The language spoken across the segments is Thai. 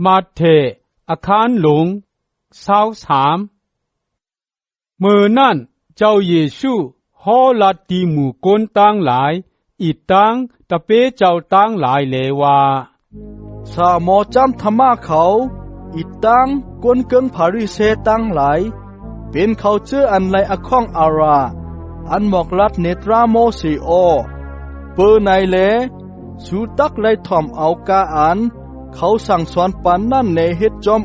มาเถอาคารหลง23มือนั่นเจ้าเยซูฮอลัดตีหมู่ก้นตั้งหลายอีตังตะเปเจ้าตั้งหลายเลว่าสามอจำธรรมะเขาอีตังกวนเกิงพาริเซตั้งหลายเป็นเขาเจออันไรอข้องอาราอันหมอกลัดเนตราโมสีโอเปอในเลสูตักไลถ่อมเอากาอันเขาสั่งสอนปันนั่นในเฮ็ดจอม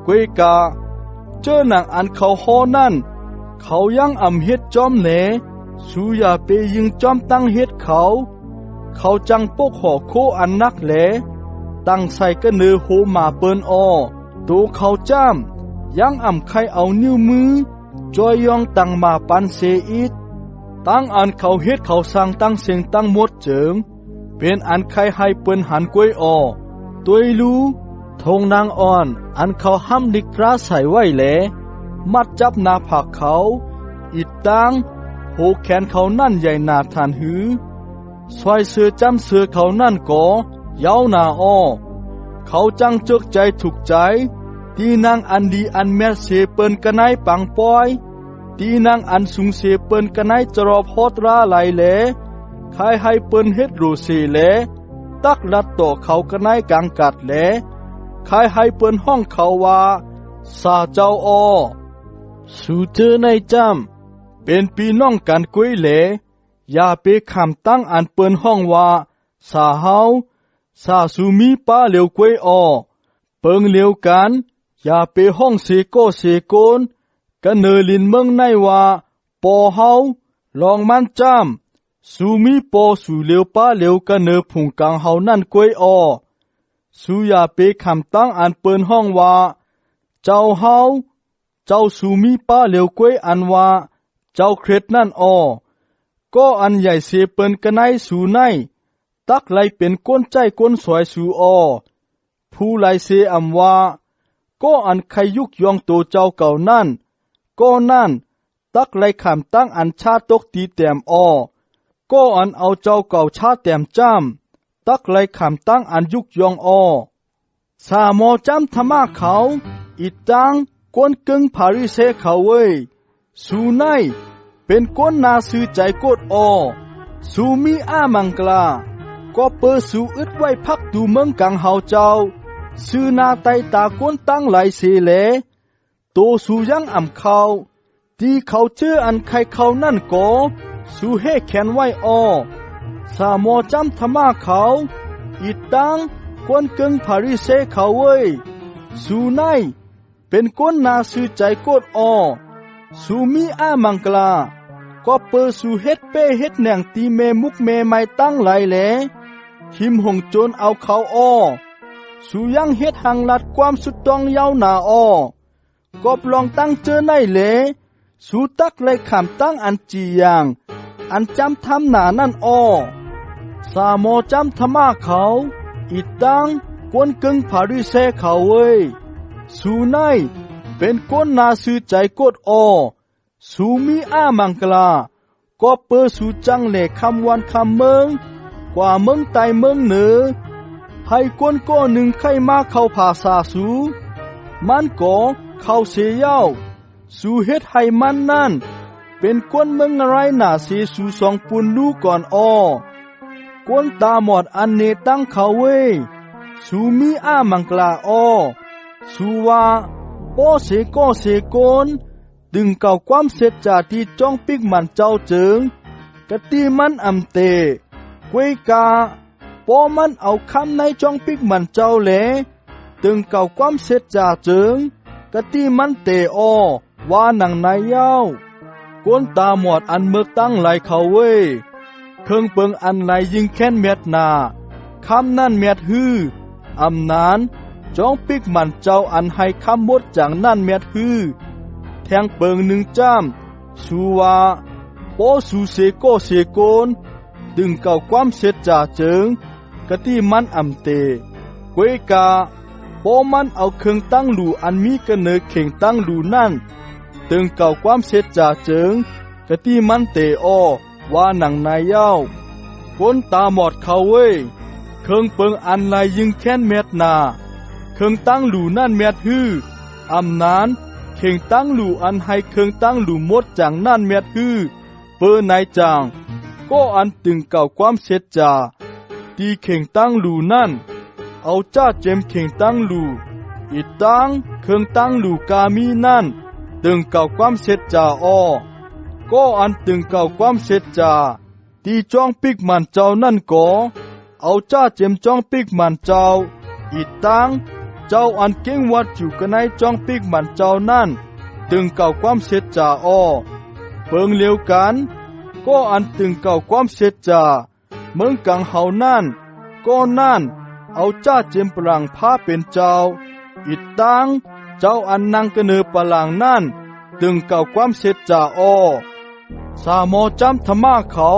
กวยกาเจอนางอันเขาฮอนั่นเขายังอำเฮ็ดจอมเนสูอย่าไปยิงจอมตั้งเฮ็ดเขาจังปกห่อโคอันนักแหลตั้งใส่กระเนือโหมาเปิ้นตูเขาจ้ามยังอำใครเอานิ้วมือจอยยองตั้งมาปันเสอีดตั้งอันเขาเฮ็ดเขาสั่งตั้งเสียงตั้งหมดเจิงเป็นอันใครให้เปิ้นหันกวยตัวรู้ทงนางอ่อนอันเขาห้ำดิกราใส่ไว้แหลมัดจับหน้าผากเขาอีตังโหแขนเขานั่นใหญ่หนาทานหือซอยเสือจำเสือเขานั่นก่อยาวหนาเขาจังจกใจถูกใจตีนางอันดีอันแม่เสเปิ้นกะไนปังปอยตีนางอันสุงเสเปิ้นกะไนจรอบฮอดราไหลแหลใครให้เปิ้นเฮ็ดรูสีแหลตักลัดต่อเขากะไนกังกัดแหลใครให้เปิ้นห้องเขาว่าสาเจ้าสู่เจอในจำเป็นพี่น้องกันกุ้ยแหลอย่าไปคำตั้งอันเปิ้นห้องว่าสาเฮาสาสูมีป้าเหลียวกุ้ยเปิงเหลียวกันอย่าไปห้องเสโกเสโกนกันเนลินเมืองในว่าปอเฮาลองมันจำสูมีปอสู่เหลียวป้าเหลียวกันเนผุงกังเฮานั่นกุ้ยสูอย่าไปคำตั้งอันเปิ้นห้องว่าเจ้าเฮาเจ้าสูมีป้าเหลียวกุ้ยอันว่าเจ้าเคร็ดนั่นก็อันใหญ่เสเปิ้นกันไนสูในตักไหลเป็นก้นใจก้นสวยสูผู้ไหลเสอำว่าก็อันใครยุกยองตัวเจ้าเก่านั่นก็นั่นตักไหลขามตั้งอันชาตกตีแต้มก็อันเอาเจ้าเก่าชาแต้มจ้ำตักไหลขามตั้งอันยุกยองสามอจำธรรมะเขาอีตังกวนกึ่งพาริเซเขาเว้ยสูในเป็นก้นนาซื้อใจกดสูมีอามังกลาก็เปิดสูอึดไว้พักดูเมืองกังเฮาเจ้าซื้อนาไตตาก้นตั้งไหลเสเลโตสูยังอ่ำเขาที่เขาเชื่ออันใครเขานั่นก็สูเฮแขนไว้สามอจำธรรมะเขาอีตังกวนกึ่งพาริเซเขาเว้ยสูในเป็นก้นนาซื้อใจกดสูมีอามังกลาก็เปิดสูเฮ็ดเป้เฮ็ดแหน่งตีเมมุกเมไม่ตั้งไหลแหลหิมหงโจนเอาเขาสูยังเฮ็ดหังลัดความสุดต้องยาวหนาก็ลองตั้งเจอในแหลสูตักเลยขามตั้งอันจีอย่างอันจำทำหนานั่นสามอจำธรรมะเขาอีตังกวนกึ่งพาริเซเขาเว้ยสูในเป็นก้นนาซื้อใจกดสูมีอามังกลาก็เปิดสูจังเหล่คำวันคำเมืองกว่าเมืองไตเมืองเหนือให้ก้นก้อหนึ่งไข่มาเข้าผาสาสูมันก็เข้าเสียเย้าสูเฮ็ดให้มันนั่นเป็นก้นเมืองอะไรหนาเสียสูสองปุนลูก่อนก้นตาหมอดอันเนตั้งเขาเว้ยสูมีอามังกลาสูว่าป้อเสก็เสโกนดึงเก่าความเสร็จจากที่จ้องปิกมันเจ้าเจิงกะตีมันอำเตกวยกาป้อมันเอาคำในจ้องปิกมันเจ้าแหลดึงเก่าความเสร็จจากเจิงกะตีมันเตว่าหนังนายเย้าก้นตาหมอดอันเมือกตั้งไหลเขาเว้ยเครื่องเปิงอันไหลยิงแค้นเม็ดนาคำนั่นเม็ดฮืออำนานจ้องปิกมันเจ้าอันให้คำหมดจากนั่นเม็ดฮือแทงเปิงหนึ่งจ้ำสูว่าโปสูเสโกเสโกนดึงเก่าความเสร็จจ่าเจิงกะที่มันอำเตกวยกาโปมันเอาเครื่องตั้งหลูอันมีกระเนอเข่งตั้งหลูนั่นดึงเก่าความเสร็จจ่าเจิงกะที่มันเตว่าหนังนายเย้าก้นตาหมอดเขาเว้ยเครื่องเปิงอันไหลยิงแค้นเม็ดนา เครื่องตั้งหลู่นั่นแมดฮื้ออำนานเข่งตั้งหลู่อันให้เครื่องตั้งหลู่หมดจังนั่นแมดฮื้อเปิ้นนายจางก็อันตึงเก่าความเสร็จจาตีเข่งตั้งหลู่นั่นเอาจ้าเจมเข่งตั้งหลู่อีตังเครื่องตั้งหลู่กามีนั่นตึงเก่าความเสร็จจาอ้อก็อันตึงเก่าความเสร็จจาตีจ้องปิกมันเจ้านั่นก็เอาจ้าเจมจ้องปิกมันเจ้าอีตังเจ้าอันเก่งวัดอยู่กันในจ้องปิกมันเจ้านั่นตึงเก่าความเสร็จจาอ้อเปิงเลียวกันก็อันตึงเก่าความเสร็จจาเมืองกังเฮานั่นก็นั่นเอาจ้าเจมปรังพาเป็นเจ้าอีตังเจ้าอันนังกเนอปลังนั่นตึงเก่าความเสร็จจาอ้อสามอจำธรรมะเขา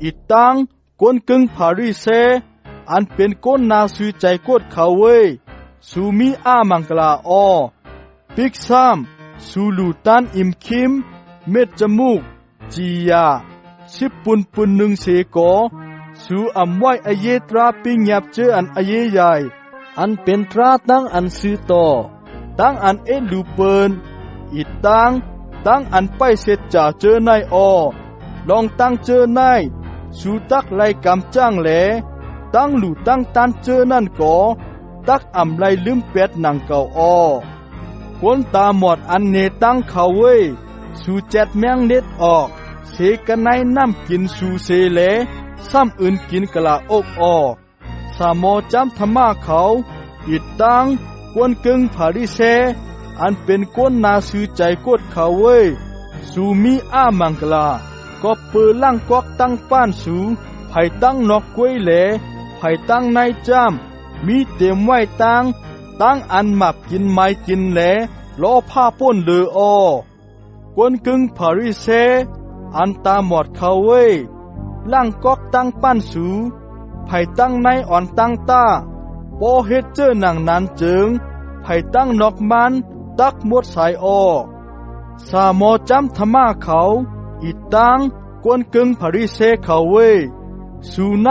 อีตังกวนกึ่งพาริเซอันเป็นก้นนาสุใจกดเขาเว้ยสูมีอามังกลาอ้อปิกซ้ำสูลูตันอิมคิมเม็ดจมูกจียาสิบปุนหนึ่งเสกอสูอำไว้อเยตราปิงยับเจออันอเยใหญ่อันเป็นตราตั้งอันซื้อต่อตั้งอันเอลูเปินอีตั้งอันไปเสร็จจ่าเจอในอลองตั้งเจอในสูตักไลกำจ้างแหลตั้งหลู่ตั้งตันเจอนั่นก็ตักอำไลลืมเป็ดหนังเก่าคนตาหมดอันเนตั้งเขาเว้ยสูเจ็ดแมงเล็ดออกเสกันในน้ำกินสูเสเลซ้ำอื่นกินกะลาอกสามอจำธรรมะเขาอีตังกวนกึ่งพาริเซอันเป็นก้นนาซื้อใจกดเขาเว้ยสูมีอามังกลาก็เปิดล่างกอกตั้งป้านสูไผ่ตั้งนอกกล้วยเหลไผ่ตั้งในจ้ำมีเต็มไว้ตั้งอันหมับกินไม้กินแหลล้อผ้าป้นเลือกวนกึ่งพาริเซอันตาหมดเขาเว้ยล่างกอกตั้งป้านสูไผ่ตั้งในอ่อนตั้งตาโปเฮ็ดเจอหนังนั้นจึงไผ่ตั้งนอกมันตักหมดสายสามอจำธรรมะเขาอีตังกวนกึ่งพาริเซเขาเว้ยสูไน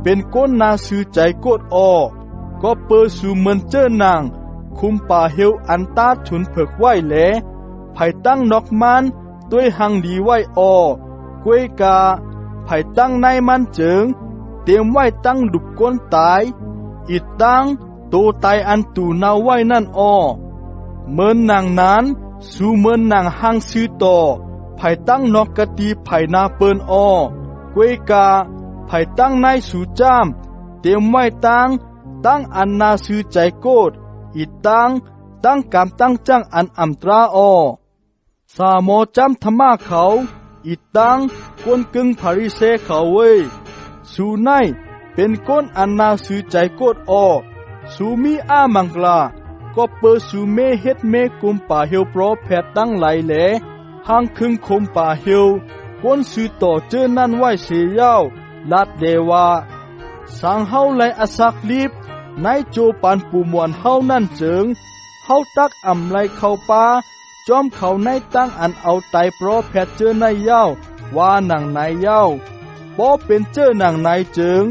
เป็นก้นนาซื้อใจกดก็เปิดสูเหมือนเจอหนังคุมป่าเฮวอันตาถุนเผิกไว้แหลไผ่ตั้งนอกมันด้วยหังดีไว้กวยกาไผ่ตั้งในมันจึงเตรียมไว้ตั้งดุบก้นตายอีตังโตตายอันตูนาไว้นั่นเหมือนนางนั้นสู่เหมือนนางหังซื้อต่อไผ่ตั้งนอกกะตีไผ่นาเปินกวยกาไผ่ตั้งในสู่จ้ามเตรียมไว้ตั้งอันนาซื้อใจโกดอีตั้งกำตั้งจ้างอันอัมตราสามอจำธรรมะเขาอีตังกวนกึ่งพาริเซเขาเว้ยสู่ในเป็นก้นอันนาซื้อใจโกดสูมีอามังกลาก็เปิดสูเมเฮ็ดเมกุมป่าเฮวโปรแพทตั้งไหลแหลห้างครึ่งคมป่าเฮวก้นซื้อต่อเจอนั่นไว้เสียยาวลาดเดวาสังเฮาไหลอสักลีบในโจปันปูมวนเฮานั่นเจิงเฮาตักอำไหลเข้าป่าจอมเขาในตั้งอันเอาไตโปรแพทเจอในยาวว่าหนังในยาวบ่เป็นเจอหนังในเจิง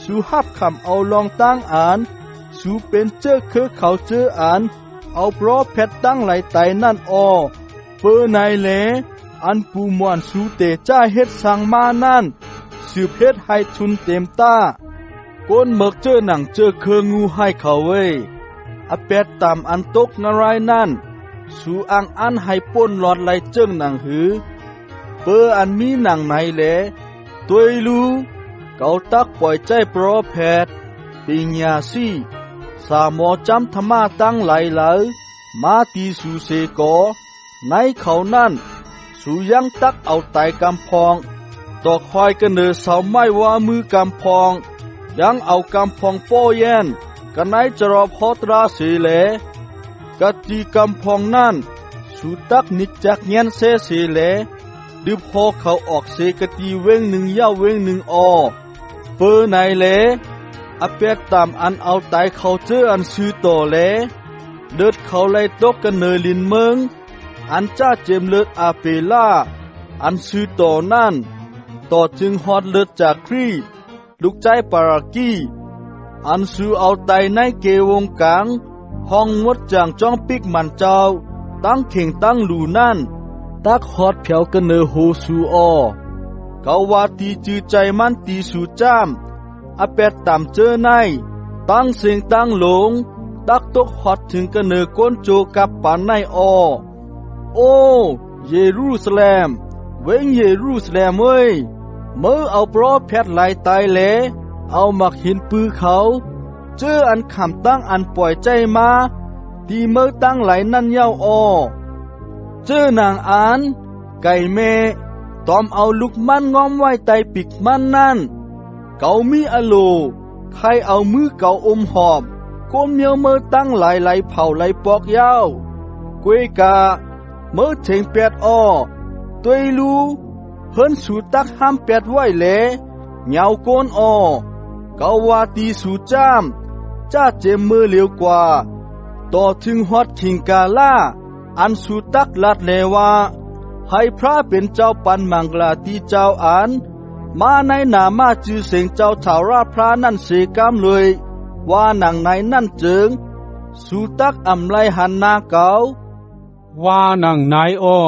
สูฮับคำเอาลองตั้งอ่านสูเป็นเจอคือเขาเจออ่านเอาโปรแพทตั้งไหลไตนั่นเปิ้นายแลอันปูมวนสูเตจ้าเฮ็ดสังมานั่นสืบเฮ็ดให้ทุนเต็มตาก้นเมิกเจอหนังเจอเคงงูให้เขาเว้ยอเป็ดตามอันตกนารายนั่นสูอังอันให้ป้นหลอดไหลเจิ้งหนังหือเปิ้อันมีหนังไหนแลตัวรู้เกาตักปล่อยใจโปรแพทปิญญาสีสามอจำธรรมะตั้งไหลเหลมาตีสูเสกในเขานั่นสูยังตักเอาไตกำพองตอกคอยกันเนอเสาไม้ว่ามือกำพองยังเอากำพองโป้แยนกันไหนจะรอพอตราเสเลกะจีกำพองนั่นสูตักนิกจักเงียนเสเลดึบพอเขาออกเสกะตีเว้งหนึ่งย่าเว้งหนึ่งเปิ้นายเลอเป็ดตามอันเอาไตเขาเจออันซื้อต่อแลเลือดเขาไล่ตกกันเนอลินเมืองอันจ้าเจมเลือดอาเปล่าอันซื้อต่อนั่นต่อจึงฮอดเลือดจากครีลูกใจปารากีอันซื้อเอาไตในเกวงกลาง ห้องมดจางจ้องปิกมันเจ้าตั้งเข่งตั้งหลูนั่นตักฮอดเผียวกันเนอโฮซูออเกาวาตีจือใจมันตีสูจ้ามอเป็ดตามเจอในตั้งเสียงตั้งหลงตักตกฮอดถึงกันเนอก้นโจกับปานในออโอ้เยรูซาเล็มเวงเยรูซาเล็มเว้ยเมื่อเอาปลอแพทย์ไหลตายแลเอามักหินปือเขาเจออันขำตั้งอันปล่อยใจมาตีเมื่อตั้งไหลนั่นเย้าออเจอนางอานไก่เมตอมเอาลูกมันง้อมไว้ไตปิกมันนั่นเกามีอโลใครเอามือเกาอมหอบก้มเมียวเมื่อตั้งไหลเผาไหลปอกยาวกวยกาเมื่อเถงแปดอ้อตัวลูเฮินสูตักห้ามแปดไว้แหลเหงาโกนอ้อเกาวาตีสูจ้ามจ้าเจมมือเหลียวกว่าต่อถึงฮอดคิงกาล่าอันสูตักลัดเลว่าให้พระเป็นเจ้าปันมังกลาตีเจ้าอันมาในนามาจือเสียงเจ้าถาราพระนั่นเสกามเลยว่าหนังในนั่นเจิงสูตักอำไลหันนาเกาว่านังนายอ้อ